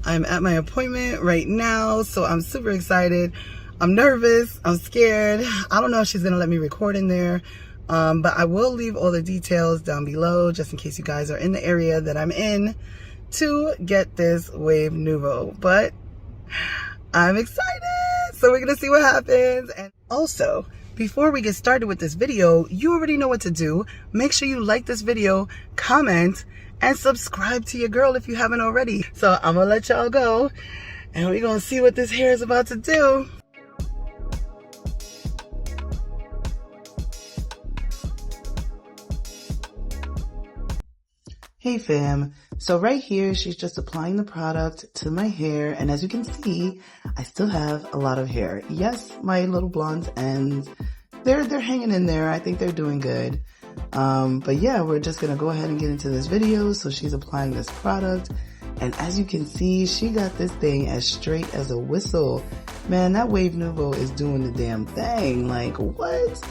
I'm at my appointment right now, so I'm super excited. I'm nervous, I'm scared. I don't know if she's gonna let me record in there, but I will leave all the details down below just in case you guys are in the area that I'm in to get this Wave Nouveau. But I'm excited, so we're gonna see what happens. And also, before we get started with this video, you already know what to do. Make sure you like this video, comment, and subscribe to your girl if you haven't already. So I'm gonna let y'all go, and we're gonna see what this hair is about to do. Hey fam, so right here she's just applying the product to my hair, and as you can see, I still have a lot of hair. Yes, my little blonde ends, they're hanging in there. I think they're doing good. But yeah, we're just gonna go ahead and get into this video. So she's applying this product, and as you can see, she got this thing as straight as a whistle. Man, that Wave Nouveau is doing the damn thing. Like, what?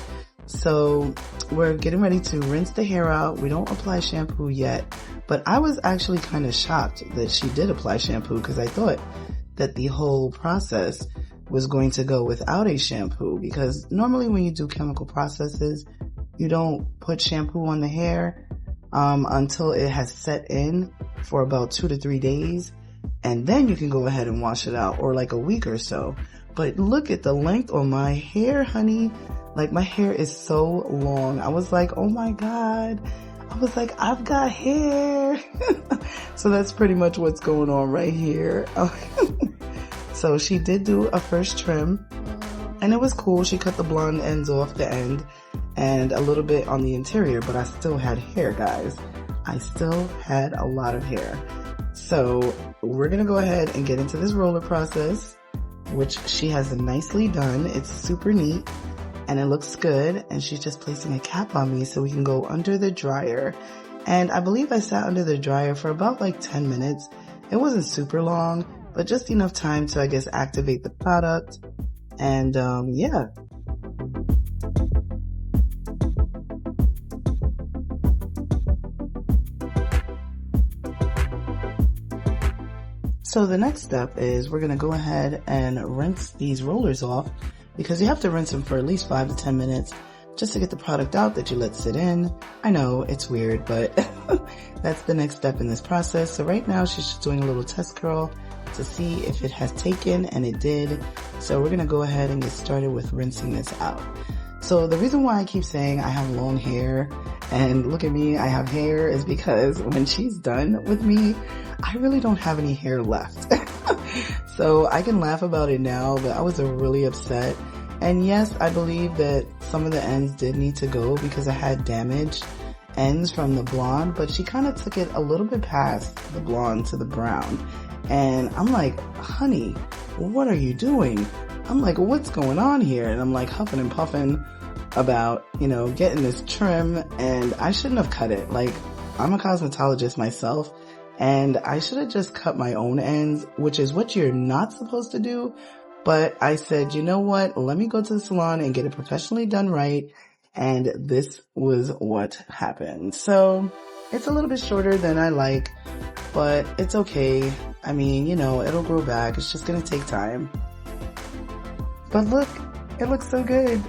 So we're getting ready to rinse the hair out. We don't apply shampoo yet, but I was actually kind of shocked that she did apply shampoo because I thought that the whole process was going to go without a shampoo, because normally when you do chemical processes, you don't put shampoo on the hair until it has set in for about 2 to 3 days, and then you can go ahead and wash it out, or like a week or so. But look at the length on my hair, honey. Like, my hair is so long. I was like, oh my God. I was like, I've got hair. So that's pretty much what's going on right here. So she did do a first trim, and it was cool. She cut the blonde ends off the end and a little bit on the interior, but I still had hair, guys. I still had a lot of hair. So we're gonna go ahead and get into this roller process, which she has nicely done. It's super neat and it looks good, and she's just placing a cap on me so we can go under the dryer. And I believe I sat under the dryer for about like 10 minutes. It wasn't super long, but just enough time to, I guess, activate the product. And yeah. So the next step is we're gonna go ahead and rinse these rollers off, because you have to rinse them for at least 5 to 10 minutes just to get the product out that you let sit in. I know it's weird, but that's the next step in this process. So right now she's just doing a little test curl to see if it has taken, and it did. So we're gonna go ahead and get started with rinsing this out. So the reason why I keep saying I have long hair and look at me, I have hair, is because when she's done with me, I really don't have any hair left. So I can laugh about it now, but I was really upset. And yes, I believe that some of the ends did need to go because I had damaged ends from the blonde, but she kind of took it a little bit past the blonde to the brown. And I'm like, honey, what are you doing? I'm like, what's going on here? And I'm like huffing and puffing about, you know, getting this trim, and I shouldn't have cut it. Like, I'm a cosmetologist myself, and I should have just cut my own ends, which is what you're not supposed to do. But I said, you know what? Let me go to the salon and get it professionally done right. And this was what happened. So it's a little bit shorter than I like, but it's okay. I mean, you know, it'll grow back. It's just going to take time. But look, it looks so good.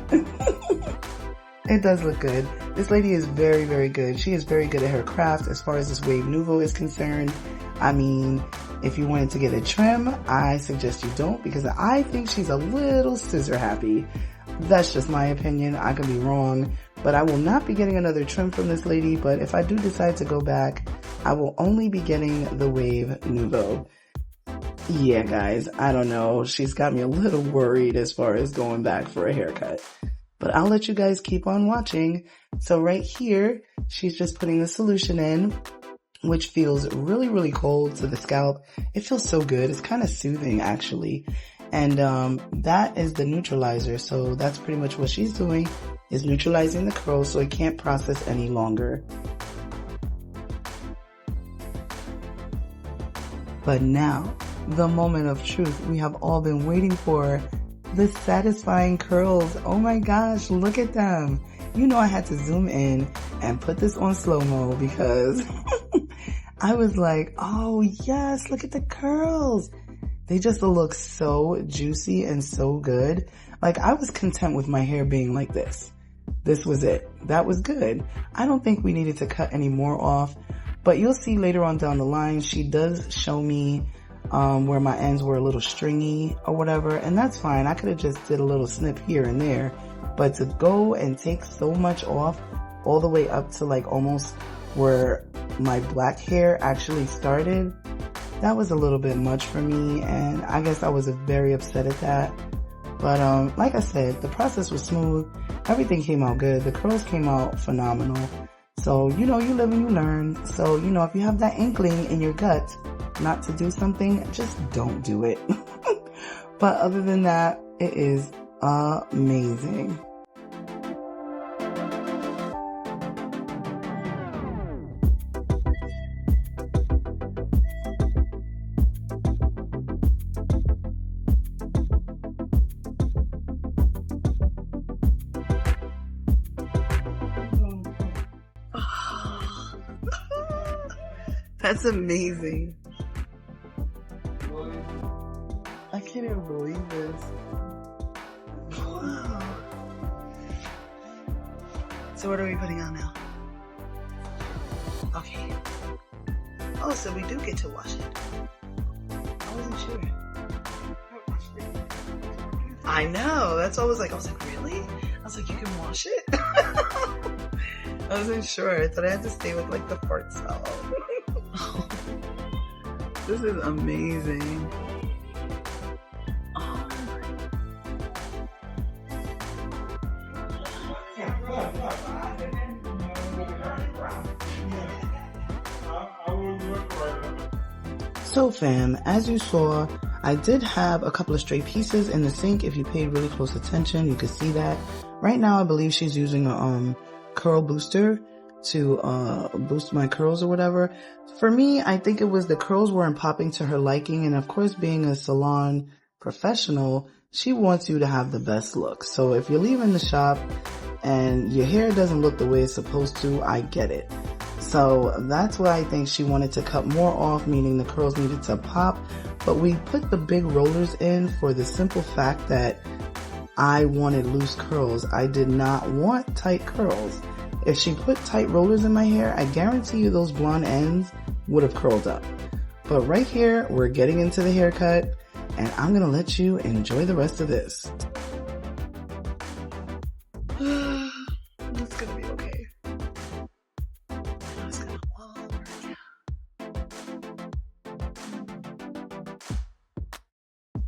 It does look good. This lady is very, very good. She is very good at her craft as far as this Wave Nouveau is concerned. I mean, if you wanted to get a trim, I suggest you don't, because I think she's a little scissor happy. That's just my opinion. I could be wrong, but I will not be getting another trim from this lady. But if I do decide to go back, I will only be getting the Wave Nouveau. Yeah, guys, I don't know. She's got me a little worried as far as going back for a haircut. But I'll let you guys keep on watching. So right here, she's just putting the solution in, which feels really, really cold to the scalp. It feels so good. It's kind of soothing, actually. And that is the neutralizer. So that's pretty much what she's doing, is neutralizing the curls so it can't process any longer. But now, the moment of truth we have all been waiting for. The satisfying curls. Oh my gosh, look at them. You know I had to zoom in and put this on slow-mo because I was like, oh yes, look at the curls. They just look so juicy and so good. Like, I was content with my hair being like this. This was it. That was good. I don't think we needed to cut any more off, but you'll see later on down the line, she does show me where my ends were a little stringy or whatever, and that's fine. I could have just did a little snip here and there, but to go and take so much off all the way up to like almost where my black hair actually started, that was a little bit much for me, and I guess I was very upset at that. But like I said, the process was smooth. Everything came out good. The curls came out phenomenal. So, you know, you live and you learn. So, you know, if you have that inkling in your gut not to do something, just don't do it. But other than that, it is amazing. That's amazing. I can't even believe this. Wow. So what are we putting on now? Okay. Oh, so we do get to wash it. I wasn't sure. I know. That's what I was like, really? I was like, you can wash it? I wasn't sure. I thought I had to stay with like the fart smell. This is amazing. Oh. So fam, as you saw, I did have a couple of straight pieces in the sink. If you paid really close attention, you could see that. Right now, I believe she's using a curl booster to boost my curls or whatever. For me, I think it was the curls weren't popping to her liking, and of course, being a salon professional, she wants you to have the best look. So if you're leaving the shop and your hair doesn't look the way it's supposed to, I get it. So that's why I think she wanted to cut more off, meaning the curls needed to pop. But we put the big rollers in for the simple fact that I wanted loose curls. I did not want tight curls. If she put tight rollers in my hair, I guarantee you those blonde ends would have curled up. But right here, we're getting into the haircut, and I'm going to let you enjoy the rest of this. It's going to be okay. It's going to all work out.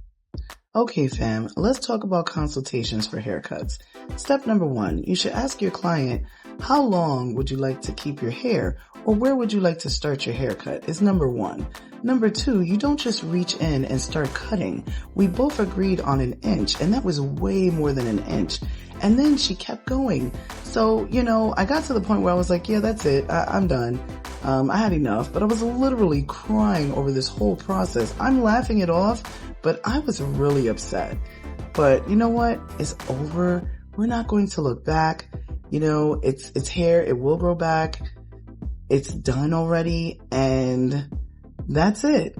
Okay, fam, let's talk about consultations for haircuts. Step number 1, you should ask your client, how long would you like to keep your hair, or where would you like to start your haircut is number 1. Number 2, you don't just reach in and start cutting. We both agreed on an inch, and that was way more than an inch. And then she kept going. So, you know, I got to the point where I was like, yeah, that's it. I'm done. I had enough, but I was literally crying over this whole process. I'm laughing it off, but I was really upset. But you know what? It's over. We're not going to look back. You know, it's hair. It will grow back. It's done already. And that's it.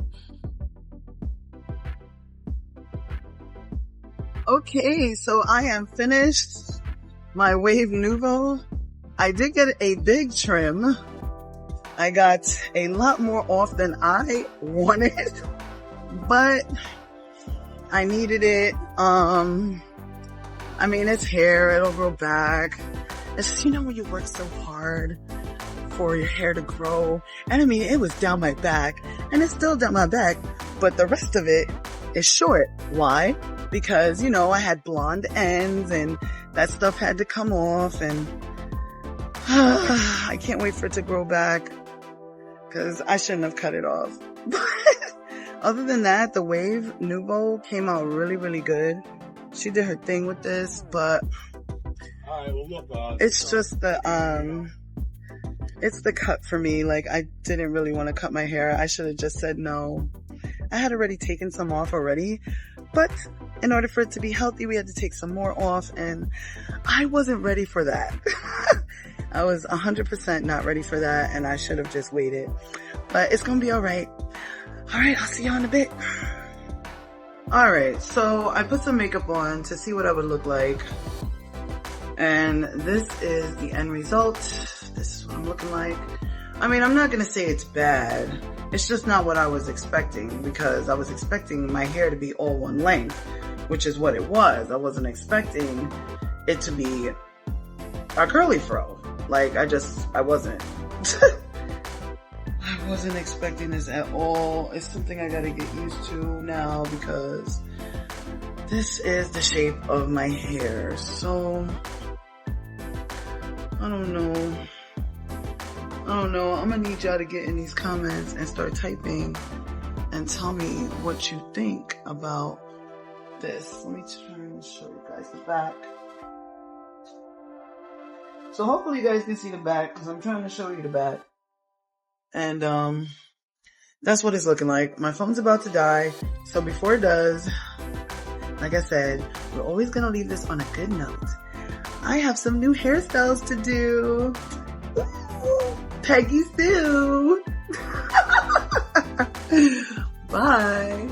Okay, so I am finished my Wave Nouveau. I did get a big trim. I got a lot more off than I wanted, but I needed it. I mean, it's hair. It'll grow back. It's just, you know, when you work so hard for your hair to grow. And I mean, it was down my back, and it's still down my back, but the rest of it is short. Why? Because, you know, I had blonde ends and that stuff had to come off, and I can't wait for it to grow back because I shouldn't have cut it off. Other than that, the Wave Nouveau came out really, really good. She did her thing with this, but it's just it's the cut for me. Like, I didn't really want to cut my hair. I should have just said no. I had already taken some off already, but in order for it to be healthy, we had to take some more off, and I wasn't ready for that. I was 100% not ready for that, and I should have just waited. but it's gonna be alright. Alright, I'll see y'all in a bit. Alright, so I put some makeup on to see what I would look like. And this is the end result. This is what I'm looking like. I mean, I'm not gonna say it's bad. It's just not what I was expecting, because I was expecting my hair to be all one length, which is what it was. I wasn't expecting it to be a curly fro. Like, I wasn't. I wasn't expecting this at all. It's something I gotta get used to now, because this is the shape of my hair. So, I don't know. I'm gonna need y'all to get in these comments and start typing and tell me what you think about this. Let me try and show you guys the back. So hopefully you guys can see the back, because I'm trying to show you the back. And that's what it's looking like. My phone's about to die, so before it does, like I said, we're always gonna leave this on a good note. I have some new hairstyles to do. Ooh, Peggy Sue. Bye.